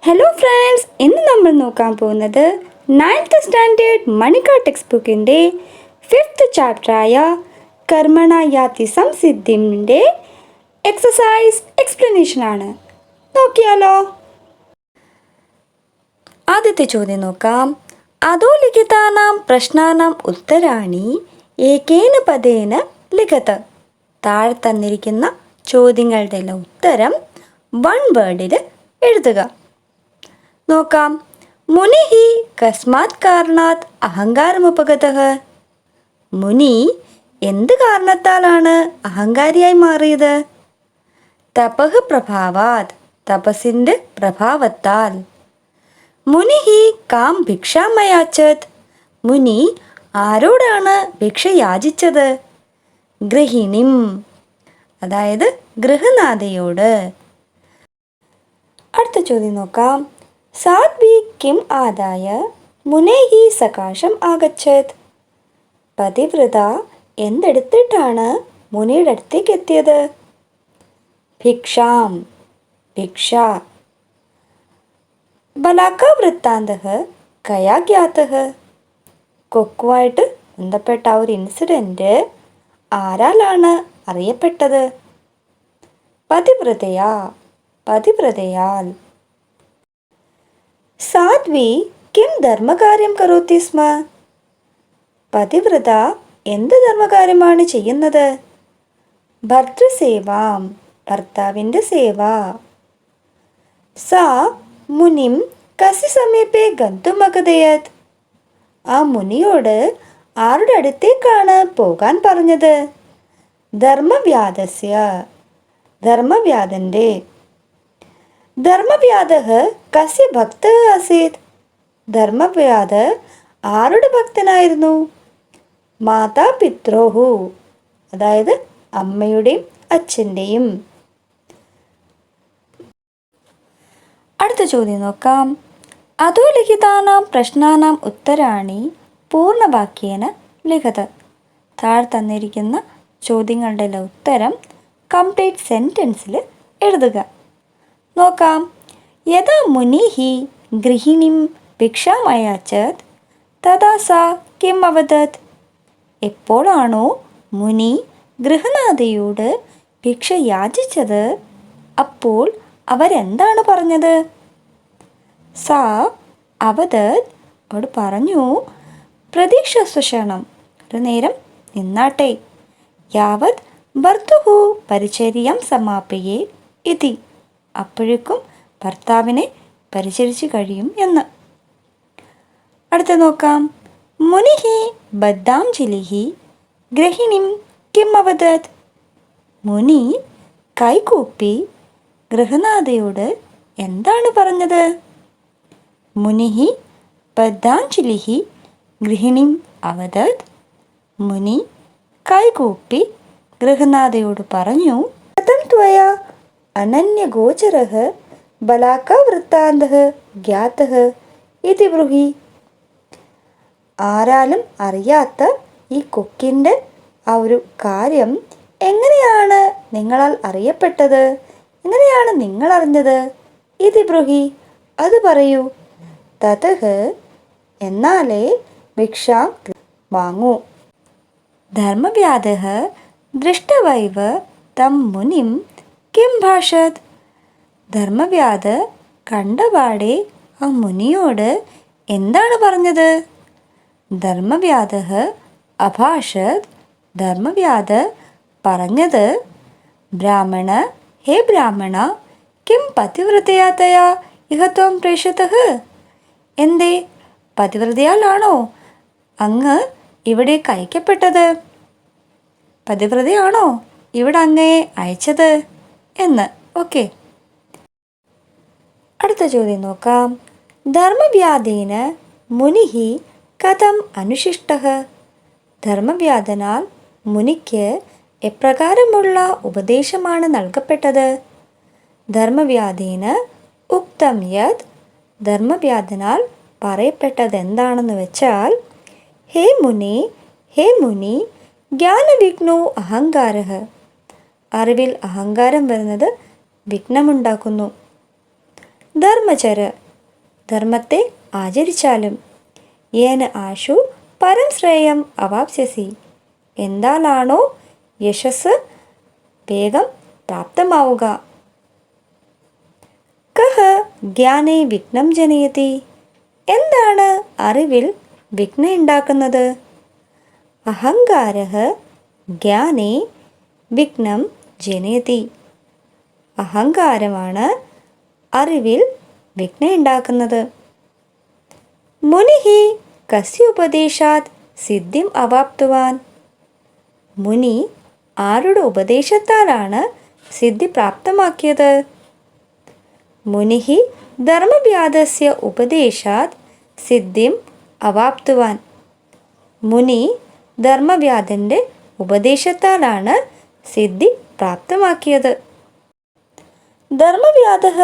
Hello friends, ഇന്ന് നമ്മൾ നോക്കാൻ പോകുന്നത് 9th സ്റ്റാൻഡേർഡ് മണിക ടെക്സ്റ്റ് ബുക്കിൻ്റെ 5th ചാപ്റ്ററായ കർമ്മണ യാതി സംസിദ്ധിൻ്റെ എക്സസൈസ് എക്സ്പ്ലനേഷനാണ്. നോക്കിയാലോ. ആദ്യത്തെ ചോദ്യം നോക്കാം. അധോലിഖിതാനാം പ്രശ്നാനാം ഉത്തരാണി ഏകേന പദേന ലിഖത. താഴെ തന്നിരിക്കുന്ന ചോദ്യങ്ങളുടെ ഉത്തരം വൺ വേർഡിൽ എഴുതുക. നോക്കാം. മുനിഹി കസ്മാത് കാരണാത് അഹങ്കാരമുപഗതഃ. മുനി എന്ത് കാരണത്താലാണ് അഹങ്കാരിയായി മാറിയത്? തപഃ പ്രഭാവാത്, തപസ്സിൻ്റെ പ്രഭാവത്താൽ. മുനിഹി കാം ഭിക്ഷാമയാച്ചത്. മുനി ആരോടാണ് ഭിക്ഷ യാചിച്ചത്? ഗൃഹിണിം, അതായത് ഗൃഹനാഥയോട്. അടുത്ത ചോദ്യം നോക്കാം. സാധ്വി കിം ആദായ മുനേഹി സകാശം ആഗച്ഛത്. പതിവ്രത എന്തെടുത്തിട്ടാണ് മുനിയുടെ അടുത്തേക്ക് എത്തിയത്? ഭിക്ഷാം, ഭിക്ഷ. ബലാക്ക വൃത്താന്തഃ കയാ ജ്ഞാതഃ. കൊക്കുമായിട്ട് ബന്ധപ്പെട്ട ആ ഒരു ഇൻസിഡൻറ്റ് ആരാലാണ് അറിയപ്പെട്ടത്? പതിവ്രതയാ, പതിവ്രതയാൽ. സാധ്വി കിം ധർമ്മകാര്യം കരോതി സ്മ. പതിവ്രത എന്ത് ധർമ്മകാര്യമാണ് ചെയ്യുന്നത്? ഭർതൃസേവാം, ഭർത്താവിൻ്റെ സേവ. സാ മുനിം കസ്യ സമീപേ ഗന്തും അകഥയത്. ആ മുനിയോട് ആരുടെ അടുത്തേക്കാണ് പോകാൻ പറഞ്ഞത്? ധർമ്മവ്യാധസ്യ, ധർമ്മവ്യാധൻ്റെ. ധർമ്മവ്യാധഃ കസ്യ ഭക്തഃ ആസീത്. ധർമ്മവ്യാധ ആരുടെ ഭക്തനായിരുന്നു? മാതാപിത്രോഹു, അതായത് അമ്മയുടെയും അച്ഛൻ്റെയും. അടുത്ത ചോദ്യം നോക്കാം. അധോലിഖിതാനാം പ്രശ്നാനാം ഉത്തരാണി പൂർണ്ണവാക്യേന ലിഖത. താഴെ തന്നിരിക്കുന്ന ചോദ്യങ്ങളുടെ ഉത്തരം കംപ്ലീറ്റ് സെൻറ്റൻസിൽ എഴുതുക. നോക്കാം. യഥാ മുനിഹി ഗൃഹിണിം ഭിക്ഷാമയാച്ചത് തഥാ സാ കിം അവദത്. എപ്പോഴാണോ മുനി ഗൃഹനാഥയോട് ഭിക്ഷ യാചിച്ചത്, അപ്പോൾ അവരെന്താണ് പറഞ്ഞത്? സാ അവദത്, അവൾ പറഞ്ഞു, പ്രതീക്ഷാസ്വശണം, ഒരു നേരം നിന്നാട്ടെ, യാവത് ഭർത്തുഹു പരിചര്യം സമാപയേ ഇതി, അപ്പോഴേക്കും ഭർത്താവിനെ പരിചരിച്ച് കഴിയും എന്ന്. അടുത്ത നോക്കാം. മുനിഹി ബദ്ധാഞ്ജലിഹി ഗൃഹിണിം കിം അവദത്. മുനി കൈകൂപ്പി ഗൃഹനാഥയോട് എന്താണ് പറഞ്ഞത്? മുനിഹി ബദ്ധാഞ്ജലിഹി ഗൃഹിണിം അവദത്. മുനി കൈകൂപ്പി ഗൃഹനാഥയോട് പറഞ്ഞു, കഥം ത്വയാ അനന്യഗോചരഃ ബലാക്ക വൃത്താന്തഃ ജ്ഞാതഃ ഇതി ബ്രൂഹി. ആരാലും അറിയാത്ത ഈ കൊക്കിൻ്റെ ആ ഒരു കാര്യം എങ്ങനെയാണ് നിങ്ങളാൽ അറിയപ്പെട്ടത്? എങ്ങനെയാണ് നിങ്ങൾ അറിഞ്ഞത്? ഇതി ബ്രൂഹി, അത് പറയൂ. തതഃ, എന്നാലേ ഭിക്ഷാം വാങ്ങൂ. ധർമ്മവ്യാധഃ ദൃഷ്ടവൈവ തം മുനിം കിം ഭാഷത്. ധർമ്മവ്യാധ കണ്ടപാടെ ആ മുനിയോട് എന്താണ് പറഞ്ഞത്? ധർമ്മവ്യാധഃ അഭാഷത്. ധർമ്മവ്യാധ പറഞ്ഞത്, ബ്രാഹ്മണ, ഹേ ബ്രാഹ്മണ, കിം പതിവ്രതയാ തയാ ഇഹ ത്വം പ്രേഷിതഃ. എന്തേ, പതിവ്രതയാലാണോ അങ്ങ് ഇവിടേക്ക് അയക്കപ്പെട്ടത്? പതിവ്രതയാണോ ഇവിടെ അങ്ങയെ അയച്ചത് എന്ന്. ഓക്കെ. അടുത്ത ചോദ്യം നോക്കാം. ധർമ്മവ്യാധേന മുനിഹി കഥം അനുശിഷ്ടഃ. ധർമ്മവ്യാധനാൽ മുനിക്ക് എപ്രകാരമുള്ള ഉപദേശമാണ് നൽകപ്പെട്ടത്? ധർമ്മവ്യാധേന ഉക്തം യത്. ധർമ്മവ്യാധനാൽ പറയപ്പെട്ടത് എന്താണെന്ന് വെച്ചാൽ, ഹേ മുനി, ഹേ മുനി, ജ്ഞാനവിഘ്നോ അഹങ്കാരഃ. അറിവിൽ അഹങ്കാരം വരുന്നത് വിഘ്നമുണ്ടാക്കുന്നു. ധർമ്മചര, ധർമ്മത്തെ ആചരിച്ചാലും. യേന ആശു പരം ശ്രേയം അവാപ്സ്യസി, എന്താലാണോ യശസ് വേഗം പ്രാപ്തമാവുക. കഹ ജ്ഞാനേ വിഘ്നം ജനയതി, എന്താണ് അറിവിൽ വിഘ്നം ഉണ്ടാക്കുന്നത്. അഹങ്കാരഃ ജ്ഞാനേ വിഘ്നം ജനയതി, അഹങ്കാരമാണ് അറിവിൽ വിഘ്നം ഉണ്ടാക്കുന്നത്. മുനിഹി കസ്യ ഉപദേശാത് സിദ്ധിം അവാപ്തുവാൻ, മുനി ആരുടെ ഉപദേശത്താലാണ് സിദ്ധി പ്രാപ്തമാക്കിയത്. മുനിഹി ധർമ്മവ്യാധസ്യ ഉപദേശാത് സിദ്ധിം അവാപ്തുവാൻ, മുനി ധർമ്മവ്യാധൻ്റെ ഉപദേശത്താലാണ് സിദ്ധി പ്രാപ്തമാക്കിയത്. ധർമ്മവ്യാധഃ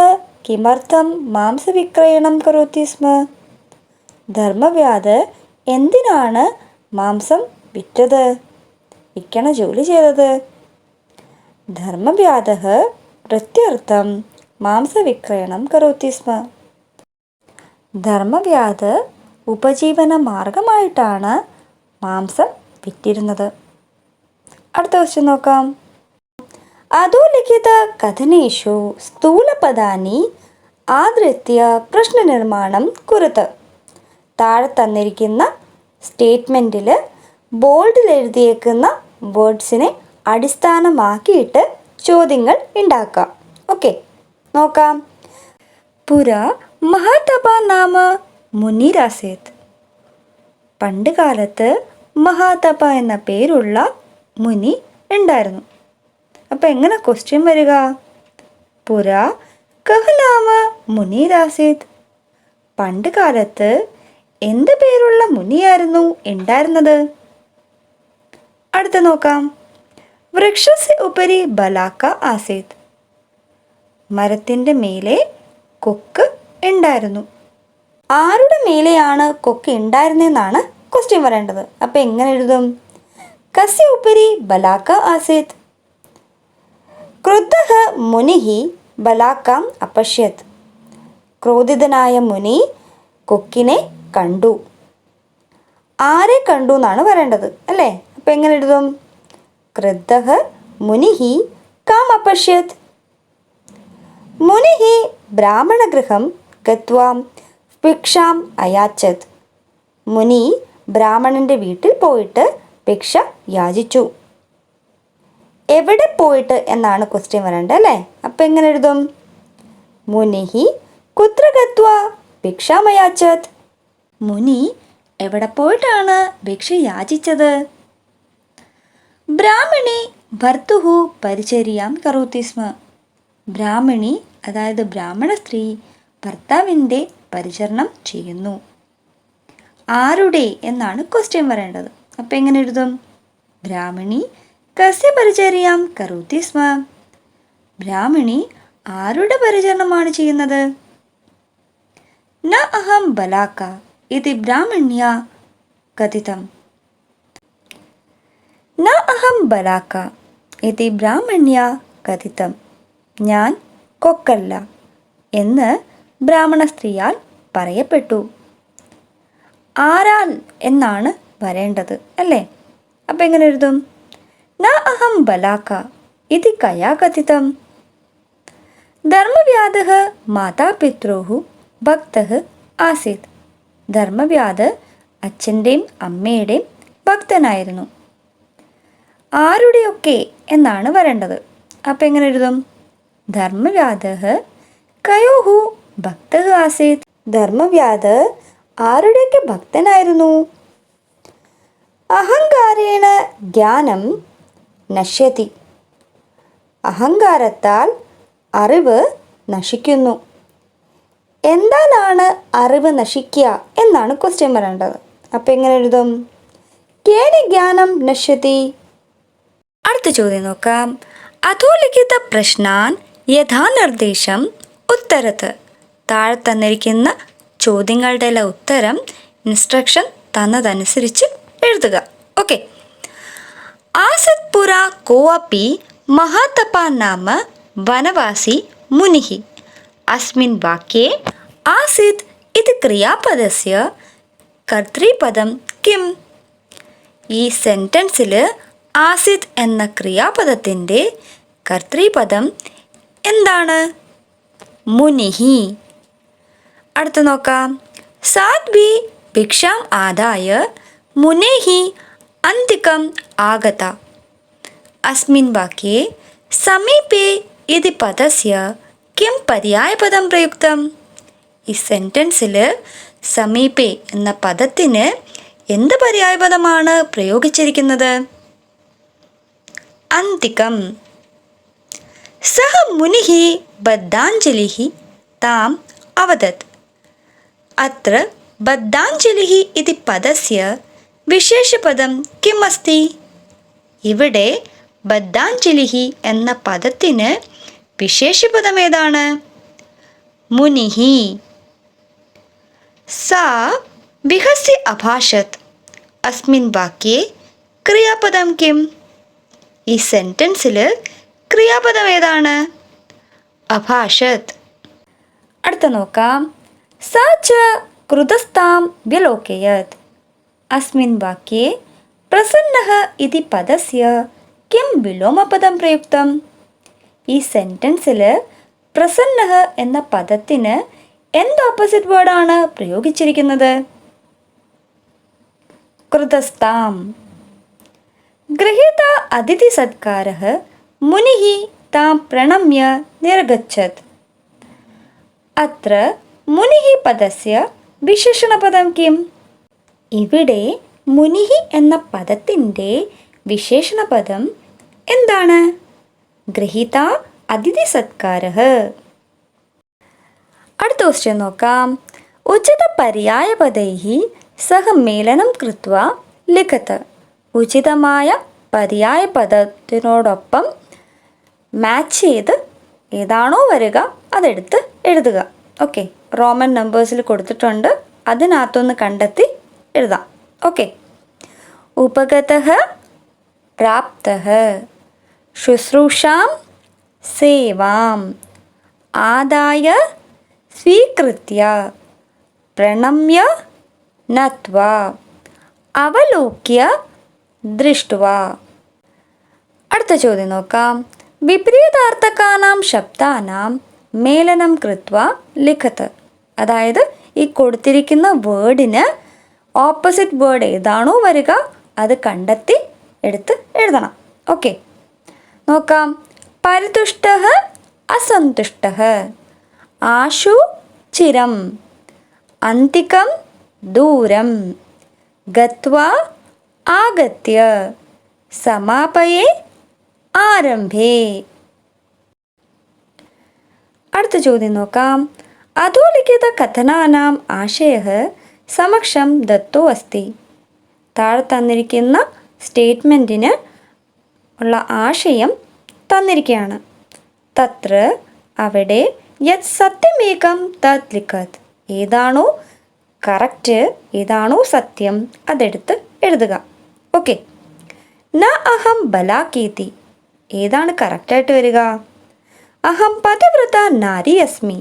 കിമർത്ഥം മാംസവിക്രയണം കരോതി സ്മ, ധർമ്മവ്യാധ എന്തിനാണ് മാംസം വിറ്റത്, വിൽക്കണ ജോലി ചെയ്തത്. ധർമ്മവ്യാധഃ പ്രത്യർത്ഥം മാംസവിക്രയണം കരോതി സ്മ, ധർമ്മവ്യാധ ഉപജീവന മാർഗമായിട്ടാണ് മാംസം വിറ്റിരുന്നത്. അടുത്ത ക്വസ്റ്റ്യൻ നോക്കാം. അധോലിഖിത കഥനേഷു സ്ഥൂലപദാനി ആധൃത്യ പ്രശ്നനിർമ്മാണം കുരുത്, താഴെ തന്നിരിക്കുന്ന സ്റ്റേറ്റ്മെൻറ്റിൽ ബോൾഡിൽ എഴുതിയേക്കുന്ന വേർഡ്സിനെ അടിസ്ഥാനമാക്കിയിട്ട് ചോദ്യങ്ങൾ ഉണ്ടാക്കാം. ഓക്കെ, നോക്കാം. പുര മഹാതപ നാമ മുനിരാസേത്, പണ്ട് കാലത്ത് മഹാതപ എന്ന പേരുള്ള മുനി ഉണ്ടായിരുന്നു. അപ്പം എങ്ങനെ ക്വസ്റ്റ്യൻ വരിക. പുര കഹ നാമ മുനിരാസേത്, പണ്ട് കാലത്ത് എന്ത് പേരുള്ള മുനിയായിരുന്നു ഉണ്ടായിരുന്നത്. അടുത്ത നോക്കാം. വൃക്ഷസ്യ ഉപരി ബലാക്ക ആസേത്, മരത്തിൻ്റെ മേലെ കൊക്ക് ഉണ്ടായിരുന്നു. ആരുടെ മേലെയാണ് കൊക്ക് ഉണ്ടായിരുന്നെന്നാണ് ക്വസ്റ്റ്യൻ വരേണ്ടത്. അപ്പം എങ്ങനെ എഴുതും. കസ്യ ഉപരി ബലാക്ക ആസേത്, ക്രുദ്ധഃ മുനിഃ ബലാക്കാം അപശ്യത്, ക്രോധിതനായ മുനി കൊക്കിനെ കണ്ടു. ആരെ കണ്ടു എന്നാണ് വരേണ്ടത് അല്ലേ. അപ്പം എങ്ങനെ എഴുതും. ക്രുദ്ധഃ മുനിഃ കാം അപശ്യത്, മുനിഃ ബ്രാഹ്മണഗൃഹം ഗത്വാ ഭിക്ഷാം അയാച്ചത്, മുനി ബ്രാഹ്മണൻ്റെ വീട്ടിൽ പോയിട്ട് ഭിക്ഷ യാചിച്ചു. എവിടെ പോയിട്ട് എന്നാണ് ക്വസ്റ്റ്യൻ വരേണ്ടത് അല്ലേ. അപ്പം എങ്ങനെ എഴുതും. മുനിഃ കുത്ര ഗത്വാ ഭിക്ഷാം അയാച്ചത്, മുനി എവിടെ പോയിട്ടാണ് ഭിക്ഷ യാചിച്ചത്. ബ്രാഹ്മണി ഭർത്തുഃ പരിചര്യാം കരോതി സ്മ, ബ്രാഹ്മണി അതായത് ബ്രാഹ്മണ സ്ത്രീ ഭർത്താവിൻ്റെ പരിചരണം ചെയ്യുന്നു. ആരുടെ എന്നാണ് ക്വസ്റ്റ്യൻ വരേണ്ടത്. അപ്പം എങ്ങനെ എഴുതും. ബ്രാഹ്മണി കസ്യ പരിചര്യാം കരോതി സ്മ, ബ്രാഹ്മണി ആരുടെ പരിചരണമാണ് ചെയ്യുന്നത്. ന അഹം ബലാക്ക ഇതി ബ്രാഹ്മണ്യാ കഥിതം, ന അഹം ബലാക്ക ഇതി ബ്രാഹ്മണ്യാ കഥിതം, ഞാൻ കൊക്കല്ല എന്ന് ബ്രാഹ്മണ സ്ത്രീയാൽ പറയപ്പെട്ടു. ആരാൽ എന്നാണ് വരേണ്ടത് അല്ലേ. അപ്പം എങ്ങനെ എഴുതും. ന അഹം ബലാക്ക ഇതി കയാ കഥിതം. ധർമ്മവ്യാധഃ മാതാപിത്രോഃ ഭക്തഃ ആസീത്, ധർമ്മവ്യാധ അച്ഛൻ്റെയും അമ്മയുടെയും ഭക്തനായിരുന്നു. ആരുടെയൊക്കെ എന്നാണ് വരേണ്ടത്. അപ്പം എങ്ങനെ എഴുതും. ധർമ്മവ്യാധഃ കയോഃ ഭക്തഃ ആസീത്, ധർമ്മവ്യാധ ആരുടെയൊക്കെ ഭക്തനായിരുന്നു. അഹങ്കാരേണ ജ്ഞാനം നശ്യതി, അഹങ്കാരത്താൽ അറിവ് നശിക്കുന്നു. എന്താലാണ് അറിവ് നശിക്കുക എന്നാണ് ക്വസ്റ്റ്യൻ വരേണ്ടത്. അപ്പം എങ്ങനെ എഴുതും. കേന ജ്ഞാനം നശ്യതി. അടുത്ത ചോദ്യം നോക്കാം. അധോലിഖിത പ്രശ്നാൻ യഥാനിർദ്ദേശം ഉത്തരത്ത്, താഴെ തന്നിരിക്കുന്ന ചോദ്യങ്ങളുടെ എല്ലാം ഉത്തരം ഇൻസ്ട്രക്ഷൻ തന്നതനുസരിച്ച് എഴുതുക. ഓക്കെ. ആസത് പുര കോഅപി മഹാതപ നാമ വനവാസി മുനിഃ, अस्मिन् वाक्ये आसीत् इति क्रियापदस्य കർത്തൃപദം കിം? ഈ സെൻറ്റൻസിൽ ആസിത് എന്ന ക്രിയാപദത്തിൻ്റെ കർത്തൃപദം എന്താണ്? മുനിഹി. അടുത്ത് നോക്കാം. സാധ്വി ഭിക്ഷാം ആദായ മുനേഹി അന്തികം ആഗത. അസ്മിൻ വാക്യേ സമീപേ ഇതി പദസ്യ കിം പര്യായപദം പ്രയുക്തം? ഈ സെൻറ്റൻസിൽ സമീപേ എന്ന പദത്തിന് എന്ത് പര്യായപദമാണ് പ്രയോഗിച്ചിരിക്കുന്നത്? അന്തികം. സഹ മുനിഃ ബദ്ധാഞ്ജലിഃ താം അവദത്. അത്ര ബദ്ധാഞ്ജലിഃ ഇതി പദസ്യ വിശേഷപദം കിം അസ്തി? ഇവിടെ ബദ്ധാഞ്ജലിഃ എന്ന പദത്തിന് വിശേഷപദം ഏതാണ്? മുനിഃ. സാ വിഹസ്യ അഭാഷത്. അസ്മിൻ വാക്യേ ക്രിയാപദം കിം? ഈ സെൻറ്റൻസിൽ ക്രിയാപദം ഏതാണ്? അഭാഷത്. അടുത്ത നോക്കാം. സാ ച ക്രുതസ്ഥാം വ്യലോകയത്. അസ്മിൻ വാക്യേ പ്രസന്നഃ ഇതി പദസ്യ കിം വിലോമപദം പ്രയുക്തം? ഈ സെൻറ്റൻസിൽ പ്രസന്നഃ എന്ന പദത്തിന് എന്ത് ഓപ്പോസിറ്റ് വേർഡാണ് പ്രയോഗിച്ചിരിക്കുന്നത്? കൃതസ്ഥാം. ഗൃഹീത അതിഥി സത്കാരഃ മുനിഃ താം പ്രണമ്യ നിരഗച്ഛത്. അത്ര മുനിഃ പദസ്യ വിശേഷണപദം കിം? ഇവിടെ മുനിഃ എന്ന പദത്തിൻ്റെ വിശേഷണപദം എന്താണ്? ഗൃഹീത അതിഥി സത്കാരഃ. അടുത്ത ക്വസ്റ്റ്യൻ നോക്കാം. ഉചിത പര്യായപദൈഃ സഹ മേലനം കൃത്വ ലിഖത്. ഉചിതമായ പര്യായപദത്തിനോടൊപ്പം മാച്ച് ചെയ്ത് ഏതാണോ വരിക അതെടുത്ത് എഴുതുക. ഓക്കെ, റോമൻ നമ്പേഴ്സിൽ കൊടുത്തിട്ടുണ്ട്, അതിനകത്തൊന്ന് കണ്ടെത്തി എഴുതാം. ഓക്കെ. ഉപഗതഃ പ്രാപ്തഃ, ശുശ്രൂഷാം സേവാം, ആദായ സ്വീകൃത്യ, പ്രണമ്യ നത്വാ, അവലോക്യ ദൃഷ്ട്വാ. അടുത്ത ചോദ്യം നോക്കാം. വിപരീതാർത്ഥകാനാം ശബ്ദാനാം മേലനം കൃത്വ ലിഖത്. അതായത് ഈ കൊടുത്തിരിക്കുന്ന വേർഡിന് ഓപ്പോസിറ്റ് വേർഡ് ഏതാണോ വരിക അത് കണ്ടെത്തി എടുത്ത് എഴുതണം. ഓക്കെ, നോക്കാം. പരിതുഷ്ടഃ അസന്തുഷ്ടഃ, ആശു ചിരം, അന്തികം ദൂരം, ഗത്വാ ആഗത്യ, സമാപയേ ആരംഭേ. അടുത്ത ചോദ്യം നോക്കാം. അധോലിഖിത കഥനാനാം ആശയഃ സമക്ഷം ദത്തോ അസ്തി. താഴെ തന്നിരിക്കുന്ന സ്റ്റേറ്റ്മെൻറ്റിന് ഉള്ള ആശയം തന്നിരിക്കുകയാണ്. തത്ര അവിടെ യത് സത്യമേകം തത് ലിഖത്. ഏതാണോ കറക്റ്റ്, ഏതാണോ സത്യം അതെടുത്ത് എഴുതുക. ഓക്കെ. ന അഹം ബലാകേതി. ഏതാണ് കറക്റ്റായിട്ട് വരിക? അഹം പതിവ്രത നാരി അസ്മി.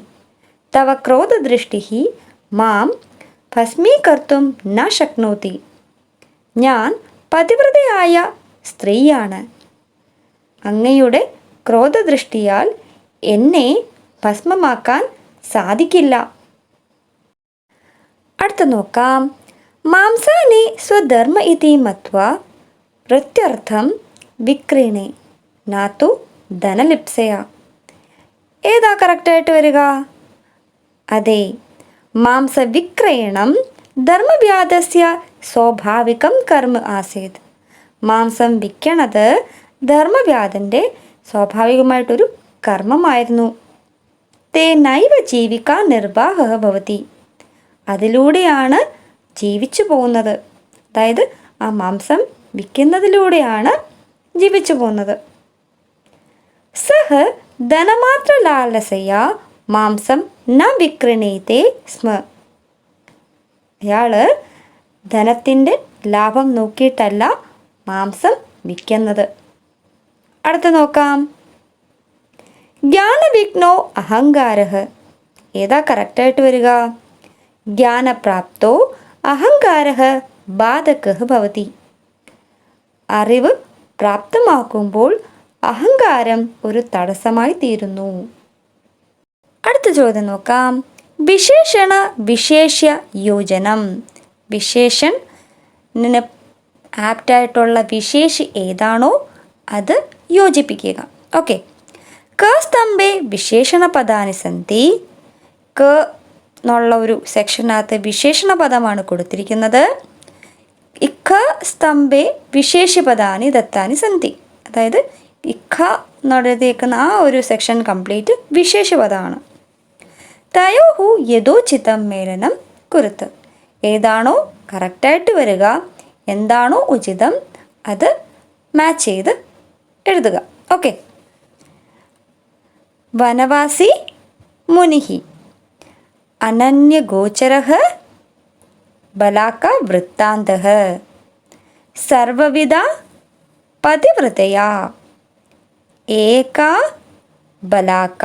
തവ ക്രോധദൃഷ്ടിഃ മാം ഭസ്മീകർത്തും ന ശക്നോതി. ഞാൻ പതിവ്രതയായ സ്ത്രീയാണ്, അങ്ങയുടെ ക്രോധദൃഷ്ടിയാൽ എന്നെ ഭസ്മമാക്കാൻ സാധിക്കില്ല. അടുത്ത നോക്കാം. മാംസാനി സ്വധർമ്മ ഇതി മത്വാ പ്രത്യർത്ഥം വിക്രീണേ നാതു ധനലിപ്സയ. ഏതാ കറക്റ്റായിട്ട് വരിക? അതെ, മാംസവിക്രയണം ധർമ്മവ്യാധസ്യ സ്വാഭാവികം കർമ്മ ആസീത്. മാംസം വിൽക്കണത് ധർമ്മവ്യാധൻ്റെ സ്വാഭാവികമായിട്ടൊരു കർമ്മമായിരുന്നു. തേനൈവ ജീവിക്കാ നിർവാഹ ഭവതി. അതിലൂടെയാണ് ജീവിച്ചു പോകുന്നത്. അതായത് ആ മാംസം വിൽക്കുന്നതിലൂടെയാണ് ജീവിച്ചു പോകുന്നത്. സഹ ധനമാത്ര ലാലസയ മാംസം ന വിക്രണീതേ സ്മ. അയാൾ ധനത്തിൻ്റെ ലാഭം നോക്കിയിട്ടല്ല മാംസം വിൽക്കുന്നത്. അടുത്ത് നോക്കാം. ജ്ഞാനവിഘ്നോ അഹങ്കാരഃ ഏതാ കറക്റ്റായിട്ട് വരിക? ജ്ഞാനപ്രാപ്തോ അഹങ്കാരഃ ബാധകഃ ഭവതി. അറിവ് പ്രാപ്തമാക്കുമ്പോൾ അഹങ്കാരം ഒരു തടസ്സമായി തീരുന്നു. അടുത്ത ചോദ്യം നോക്കാം. വിശേഷണ വിശേഷ്യ യോജനം. വിശേഷണിന് ആപ്റ്റായിട്ടുള്ള വിശേഷി ഏതാണോ അത് യോജിപ്പിക്കുക. ഓക്കെ. ക സ്തംഭേ വിശേഷണ പദാനി സന്തി. ക എന്നുള്ള ഒരു സെക്ഷനകത്ത് വിശേഷണ പദമാണ് കൊടുത്തിരിക്കുന്നത്. ഇഖ സ്തംഭേ വിശേഷ്യപദാനി ദത്താനി സന്തി. അതായത് ഇഖ എന്നെഴുതിയേക്കുന്ന ആ ഒരു സെക്ഷൻ കംപ്ലീറ്റ് വിശേഷപദമാണ്. തയോഹു യഥോചിതം മേലനം കുരുത്ത്. ഏതാണോ കറക്റ്റായിട്ട് വരിക, എന്താണോ ഉചിതം അത് മാച്ച് ചെയ്ത് എഴുതുക. ഓക്കെ. വനവാസി മുനിഹി. അനന്യഗോചരഃ ബലാക വൃത്താന്തഃ. സർവവിധ പതിവ്രതയാ ഏകാ ബലാക.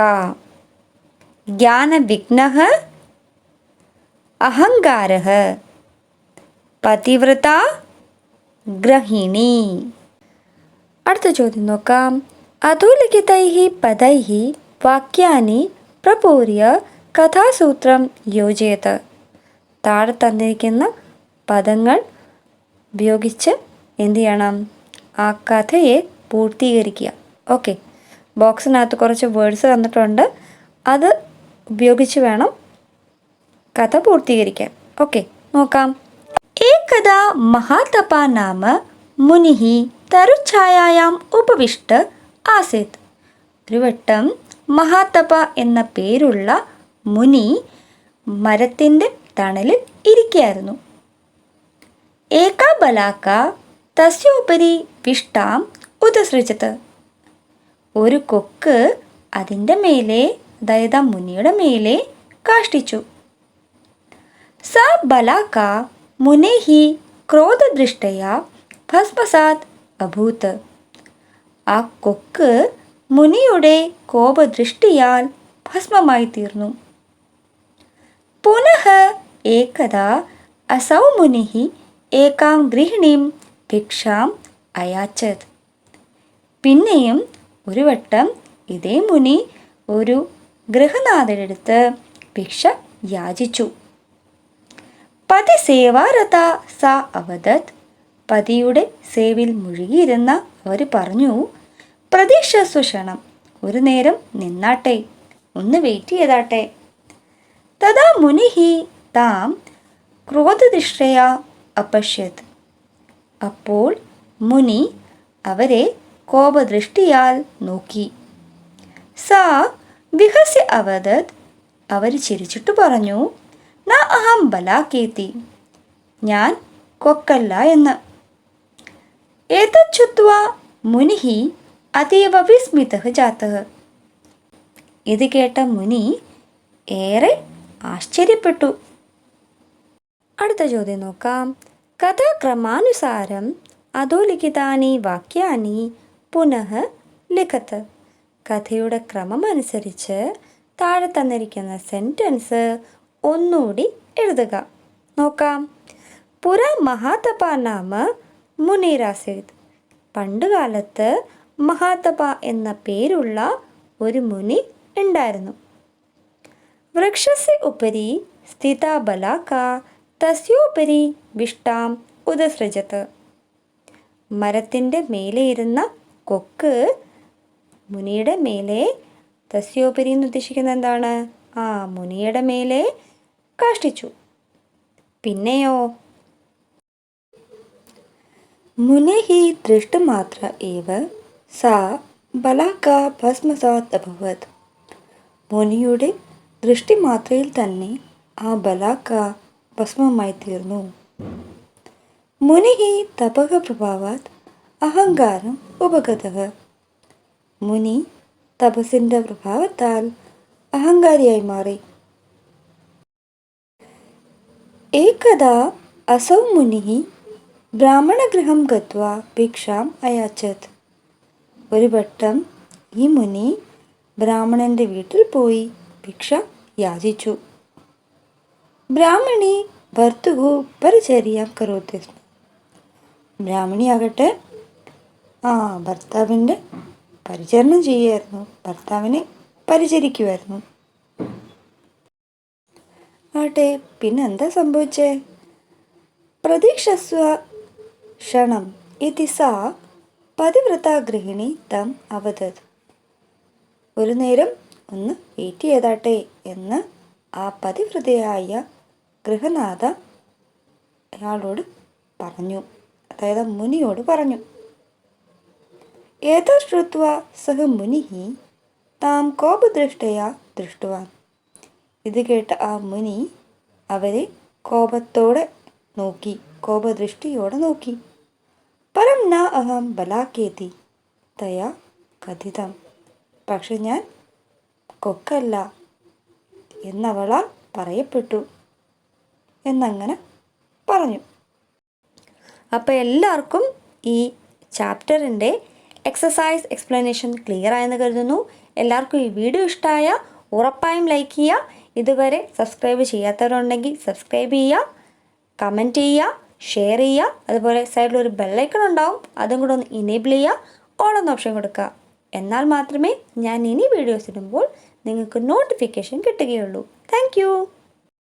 ജ്ഞാനവിഘ്നഃ അഹങ്കാരഃ. പതിവ്രത ഗ്രഹിണി. അടുത്ത ചോദ്യം നോക്കാം. അധോലിഖിതൈഃ പദൈഃ വാക്യാനി പ്രപൂര്യ കഥാസൂത്രം യോജയത്. താഴെ തന്നിരിക്കുന്ന പദങ്ങൾ ഉപയോഗിച്ച് എന്ത് ചെയ്യണം? ആ കഥയെ പൂർത്തീകരിക്കുക. ഓക്കെ. ബോക്സിനകത്ത് കുറച്ച് വേർഡ്സ് തന്നിട്ടുണ്ട്, അത് ഉപയോഗിച്ച് വേണം കഥ പൂർത്തീകരിക്കാൻ. ഓക്കെ, നോക്കാം. ഏകദാ മഹാതപാ നാമ മുനിഃ തരുഛായായാം ഉപവിഷ്ട ആസീത്. ഒരു വട്ടം മഹാതപ എന്ന പേരുള്ള മുനി മരത്തിൻ്റെ തണലിൽ ഇരിക്കുകയായിരുന്നു. ഏകാ ബലാക തസ്യോപരി വിഷ്ടാം ഉദസൃജത്. ഒരു കൊക്ക് അതിൻ്റെ മേലെ, അതായത് ആ മുനിയുടെ മേലെ കാഷ്ടിച്ചു. സ ബലാക മുനേഃ ക്രോധദൃഷ്ടയാ ഭസ്മസാത് അഭൂത്. ആ കൊക്ക് മുനിയുടെ കോപദൃഷ്ടിയാൽ ഭസ്മമായി തീർന്നു. പുനഃ ഏകദാ അസൗ മുനിഃ ഏകാം ഗൃഹിണീം ഭിക്ഷാം അയാചത്. പിന്നെയും ഒരു വട്ടം ഇതേ മുനി ഒരു ഗൃഹനാഥനടുത്ത് ഭിക്ഷ യാചിച്ചു. പതി സേവാരത സ അവദത്. പതിയുടെ സേവിൽ മുഴുകിയിരുന്ന അവർ പറഞ്ഞു, പ്രതീക്ഷസു ക്ഷണം. ഒരു നേരം നിന്നാട്ടെ, ഒന്ന് വെയിറ്റ് ചെയ്താട്ടെ. തഥാ മുനിഃ താം ക്രോധദൃഷ്ടയാ അപശ്യത്. അപ്പോൾ മുനി അവരെ കോപദൃഷ്ടിയാൽ നോക്കി. സാ വിഹസ്യ അവദത്. അവർ ചിരിച്ചിട്ട് പറഞ്ഞു, ന അഹം ബലാകേതി. ഞാൻ കൊക്കല്ല എന്ന്. ഏതച്ഛുത്വാ മുനിഃ അതീവ വിസ്മിതഃ ജാതഃ. ഇത് കേട്ട മുനി ഏറെ ആശ്ചര്യപ്പെട്ടു. അടുത്ത ചോദ്യം നോക്കാം. കഥാക്രമാനുസാരം അധോലിഖിതാനി വാക്യാനി പുനഃ ലിഖത്. കഥയുടെ ക്രമമനുസരിച്ച് താഴെ തന്നിരിക്കുന്ന സെൻറ്റൻസ് ഒന്നുകൂടി എഴുതുക. നോക്കാം. പുര മഹാതപാ നാമ മുനിരാസീത്. പണ്ടുകാലത്ത് മഹാതപ എന്ന പേരുള്ള ഒരു മുനി ഉണ്ടായിരുന്നു. വൃക്ഷസ്യ ഉപരി സ്ഥിതാ ബലാക തസ്യോപരി വിഷ്ടാം ഉദസൃജത്. മരത്തിൻ്റെ മേലെ ഇരുന്ന കൊക്ക് മുനിയുടെ മേലെ, തസ്യോപരി എന്ന് ഉദ്ദേശിക്കുന്നത് എന്താണ്? ആ മുനിയുടെ മേലെ കാഷ്ടിച്ചു. പിന്നെയോ മുനേഃ ദൃഷ്ടമാത്ര ഏവ സാ ബലാക ഭസ്മസാത് അഭവത്. മുനിയുടെ ദൃഷ്ടിമാത്രയിൽ തന്നെ ആ ബലാക ഭസ്മമായി തീർന്നു. മുനിഃ തപഃ പ്രഭാവാത് അഹങ്കാരം ഉപഗതഃ. മുനി തപസ്സിൻ്റെ പ്രഭാവത്താൽ അഹങ്കാരിയായി മാറി. ഏകദാ അസൗ മുനിഃ ബ്രാഹ്മണഗൃഹം ഗത്വാ ഭിക്ഷാം അയാചത്. ഒരു വട്ടം ഈ മുനി ബ്രാഹ്മണൻ്റെ വീട്ടിൽ പോയി ഭിക്ഷ യാചിച്ചു. ബ്രാഹ്മണി ഭർത്തുഹു പരിചര്യാം കരോതി സ്മ. ബ്രാഹ്മണിയാകട്ടെ ഭർത്താവിൻ്റെ പരിചരണം ചെയ്യുമായിരുന്നു, ഭർത്താവിനെ പരിചരിക്കുമായിരുന്നു. ആട്ടെ, പിന്നെന്താ സംഭവിച്ചേ? പ്രതീക്ഷസ്വ ക്ഷണം ഇതി സാ പതിവ്രത ഗൃഹിണി തം അവദത്. ഒരു നേരം ഒന്ന് വെയിറ്റ് ചെയ്താട്ടെ എന്ന് ആ പതിവ്രതയായ ഗൃഹനാഥ അയാളോട് പറഞ്ഞു, അതായത് മുനിയോട് പറഞ്ഞു. ഏതത് ശ്രുത്വാ സഹ മുനിഃ താം കോപദൃഷ്ടയാ ദൃഷ്ടവാൻ. ഇത് കേട്ട ആ മുനി അവരെ കോപത്തോടെ നോക്കി, കോപദൃഷ്ടിയോടെ നോക്കി. പരം ന അഹം ബലാക്കേതി തയാ കഥിതം. പക്ഷെ ഞാൻ കൊക്കല്ല എന്നവളാൽ പറയപ്പെട്ടു എന്നങ്ങനെ പറഞ്ഞു. അപ്പോൾ എല്ലാവർക്കും ഈ ചാപ്റ്ററിൻ്റെ എക്സസൈസ് എക്സ്പ്ലനേഷൻ ക്ലിയർ ആയെന്ന് കരുതുന്നു. എല്ലാവർക്കും ഈ വീഡിയോ ഇഷ്ടമായ ഉറപ്പായും ലൈക്ക് ചെയ്യുക. ഇതുവരെ സബ്സ്ക്രൈബ് ചെയ്യാത്തവരുണ്ടെങ്കിൽ സബ്സ്ക്രൈബ് ചെയ്യുക, കമൻറ്റ് ചെയ്യുക, ഷെയർ ചെയ്യുക. അതുപോലെ സൈഡിലൊരു ബെല്ലൈക്കൺ ഉണ്ടാവും, അതും കൂടെ ഒന്ന് ഇനേബിൾ ചെയ്യുക, ഓൾ എന്ന ഓപ്ഷൻ കൊടുക്കുക. എന്നാൽ മാത്രമേ ഞാൻ ഇനി വീഡിയോസ് ഇടുമ്പോൾ നിങ്ങൾക്ക് നോട്ടിഫിക്കേഷൻ കിട്ടുകയുള്ളൂ. താങ്ക്